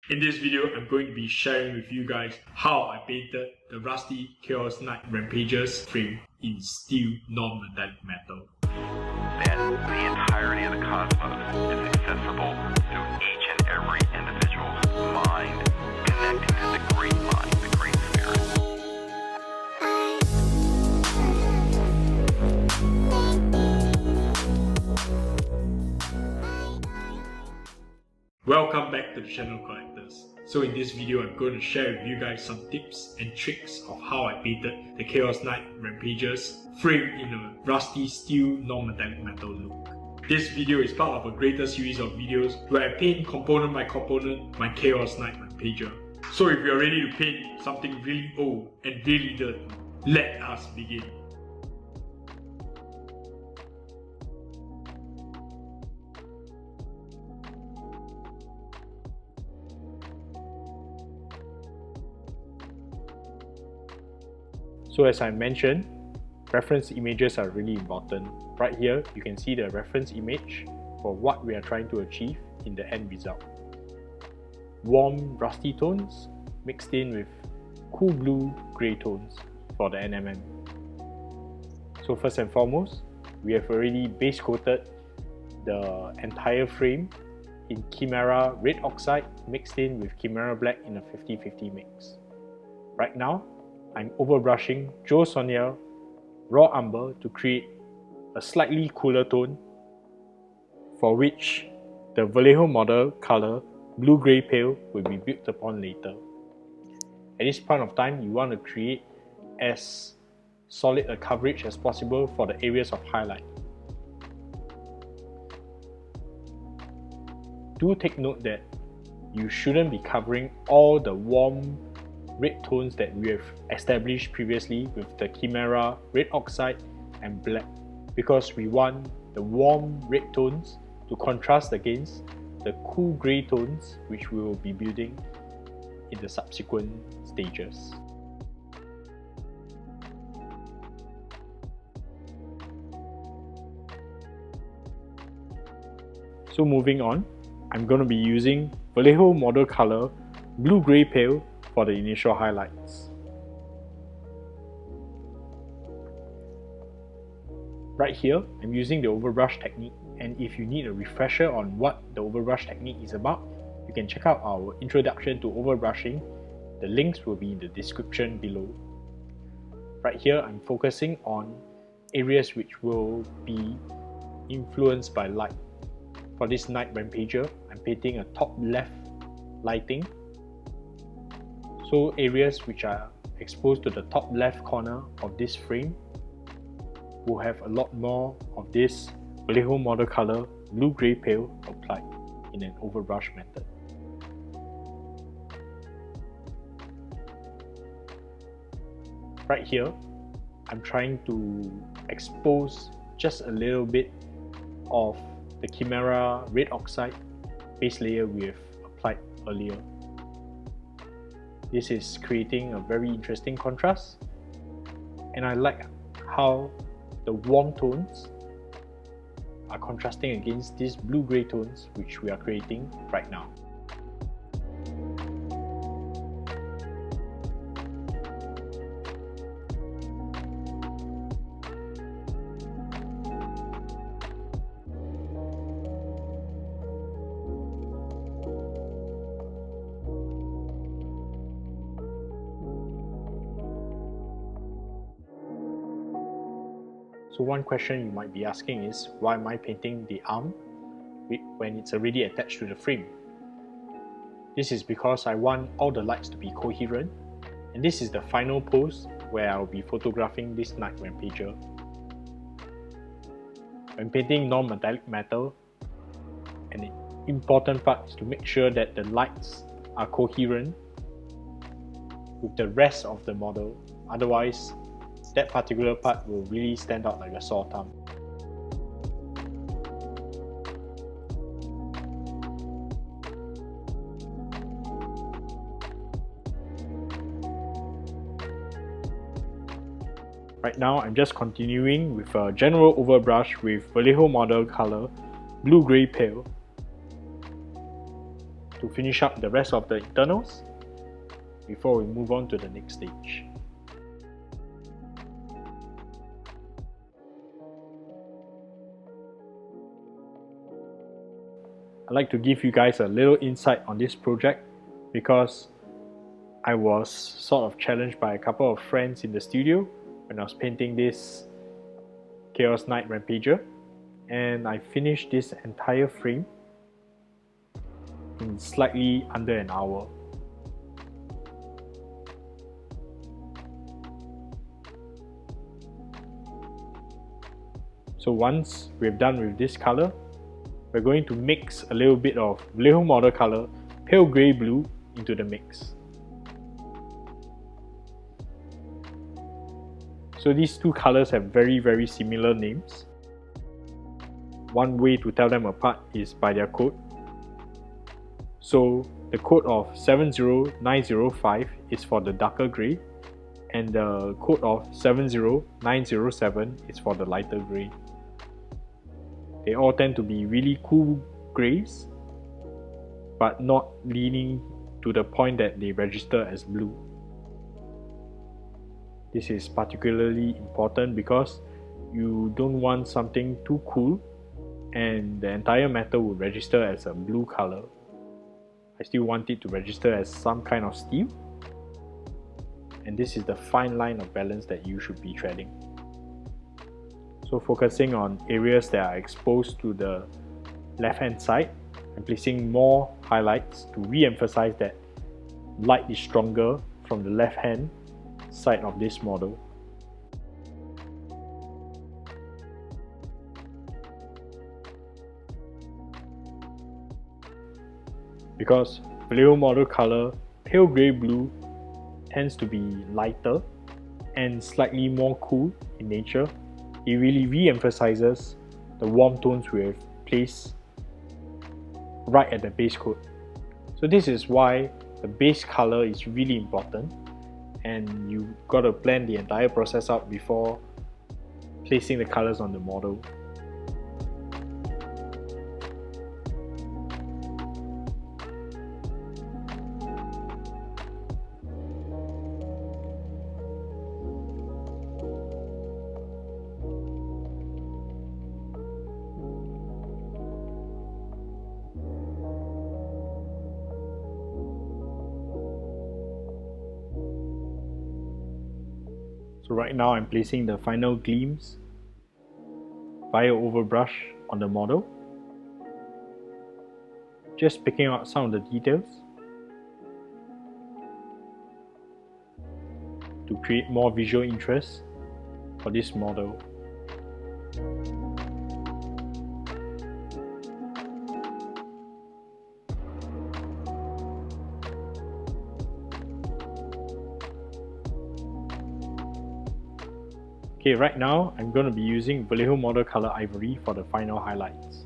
In this video, I'm going to be sharing with you guys how I painted the rusty Chaos Knight Rampager's frame in steel non-metallic metal. Then the entirety of the cosmos is accessible to each and every individual's mind, connecting to the great mind, the great spirit. Welcome back to the channel, collectors. So in this video, I'm going to share with you guys some tips and tricks of how I painted the Chaos Knight Rampager's frame in a rusty steel non-metallic metal look. This video is part of a greater series of videos where I paint component by component my Chaos Knight Rampager. So if you're ready to paint something really old and really dirty, let us begin. So as I mentioned, reference images are really important. Right here, you can see the reference image for what we are trying to achieve in the end result. Warm rusty tones mixed in with cool blue grey tones for the NMM. So first and foremost, we have already base coated the entire frame in Chimera red oxide mixed in with Chimera black in a 50-50 mix. Right now, I'm overbrushing Joe Sonia raw umber to create a slightly cooler tone, for which the Vallejo model color blue-grey pale will be built upon later. At this point of time, you want to create as solid a coverage as possible for the areas of highlight. Do take note that you shouldn't be covering all the warm red tones that we have established previously with the Chimera red oxide and black, because we want the warm red tones to contrast against the cool grey tones which we will be building in the subsequent stages. So moving on, I'm going to be using Vallejo model color blue-grey pale for the initial highlights. Right here, I'm using the overbrush technique, and if you need a refresher on what the overbrush technique is about, you can check out our introduction to overbrushing. The links will be in the description below. Right here, I'm focusing on areas which will be influenced by light. For this Knight Rampager, I'm painting a top left lighting. So areas which are exposed to the top left corner of this frame will have a lot more of this Vallejo model color blue-grey pale applied in an overbrush method. Right here, I'm trying to expose just a little bit of the Chimera red oxide base layer we have applied earlier. This is creating a very interesting contrast, and I like how the warm tones are contrasting against these blue-grey tones which we are creating right now. So one question you might be asking is, why am I painting the arm when it's already attached to the frame? This is because I want all the lights to be coherent, and this is the final pose where I'll be photographing this Knight Rampager. When painting non-metallic metal, an important part is to make sure that the lights are coherent with the rest of the model, otherwise that particular part will really stand out like a sore thumb. Right now, I'm just continuing with a general overbrush with Vallejo model color blue-grey pale. to finish up the rest of the internals before we move on to the next stage. I'd like to give you guys a little insight on this project because I was sort of challenged by a couple of friends in the studio when I was painting this Chaos Knight Rampager, and I finished this entire frame in slightly under an hour. So once we're done with this color, we're going to mix a little bit of WH40 model color, pale grey blue, into the mix. So these two colors have very similar names. One way to tell them apart is by their code. So the code of 70905 is for the darker grey, and the code of 70907 is for the lighter grey. They all tend to be really cool greys, but not leaning to the point that they register as blue. This is particularly important because you don't want something too cool and the entire metal will register as a blue color. I still want it to register as some kind of steel, and this is the fine line of balance that you should be treading. So focusing on areas that are exposed to the left hand side, I'm placing more highlights to re-emphasize that light is stronger from the left hand side of this model. Because WH model color, pale grey blue, tends to be lighter and slightly more cool in nature, it really re-emphasizes the warm tones we have placed right at the base coat. So this is why the base color is really important, and you gotta plan the entire process out before placing the colors on the model. So right now I'm placing the final gleams via Overbrush on the model, just picking out some of the details to create more visual interest for this model. Okay, right now I'm going to be using Vallejo Model Color Ivory for the final highlights.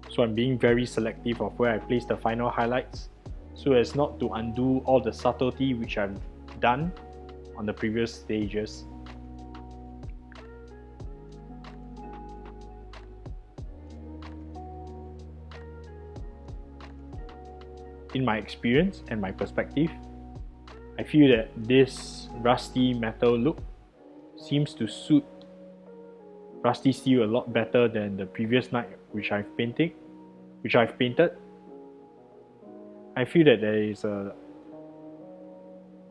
So I'm being very selective of where I place the final highlights so as not to undo all the subtlety which I've done on the previous stages. In my experience and my perspective, I feel that this rusty metal look seems to suit rusty steel a lot better than the previous Knight which I've painted. I feel that there is a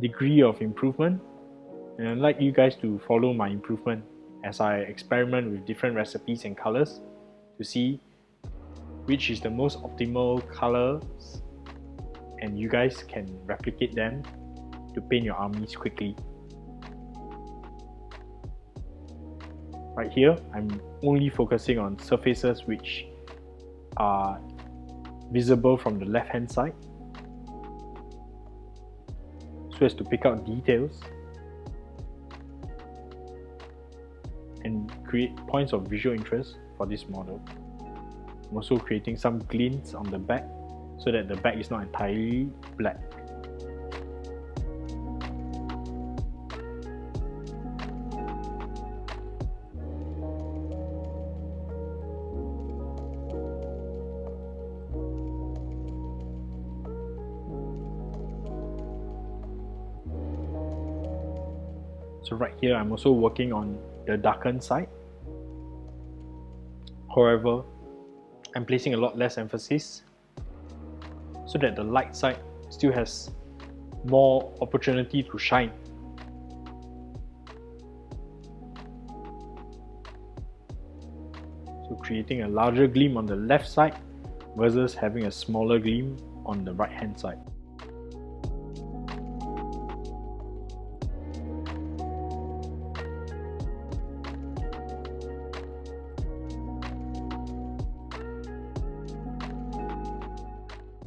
degree of improvement, and I'd like you guys to follow my improvement as I experiment with different recipes and colors to see which is the most optimal colors, and you guys can replicate them to paint your armies quickly. Right here, I'm only focusing on surfaces which are visible from the left hand side, so as to pick out details and create points of visual interest for this model. I'm also creating some glints on the back so that the back is not entirely black. So right here, I'm also working on the darkened side. However, I'm placing a lot less emphasis so that the light side still has more opportunity to shine. So creating a larger gleam on the left side versus having a smaller gleam on the right hand side.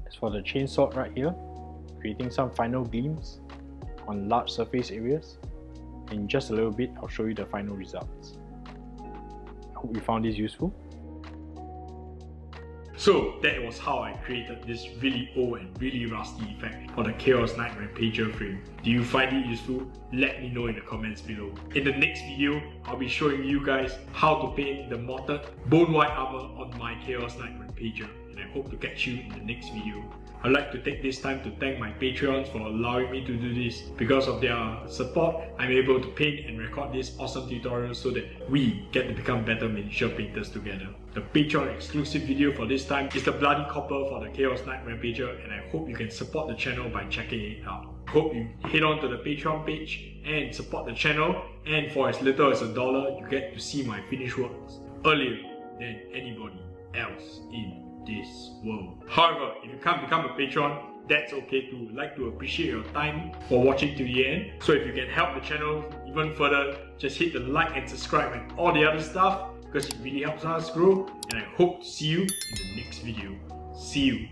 As for the chain sword right here, creating some final gleams on large surface areas. In just a little bit, I'll show you the final results. I hope you found this useful. So that was how I created this really old and really rusty effect for the Chaos Knight Rampager frame. Do you find it useful? Let me know in the comments below. In the next video, I'll be showing you guys how to paint the mortared bone white armor on my Chaos Knight Rampager, and I hope to catch you in the next video. I'd like to take this time to thank my Patreons for allowing me to do this. Because of their support, I'm able to paint and record this awesome tutorial so that we get to become better miniature painters together. The Patreon exclusive video for this time is the Bloody Copper for the Chaos Knight Rampager, and I hope you can support the channel by checking it out. I hope you head on to the Patreon page and support the channel, and for as little as $1, you get to see my finished works earlier than anybody else in this world. However, if you can't become a patron, that's okay too. I'd like to appreciate your time for watching to the end. So if you can help the channel even further, just hit the like and subscribe and all the other stuff, because it really helps us grow. And I hope to see you in the next video. See you.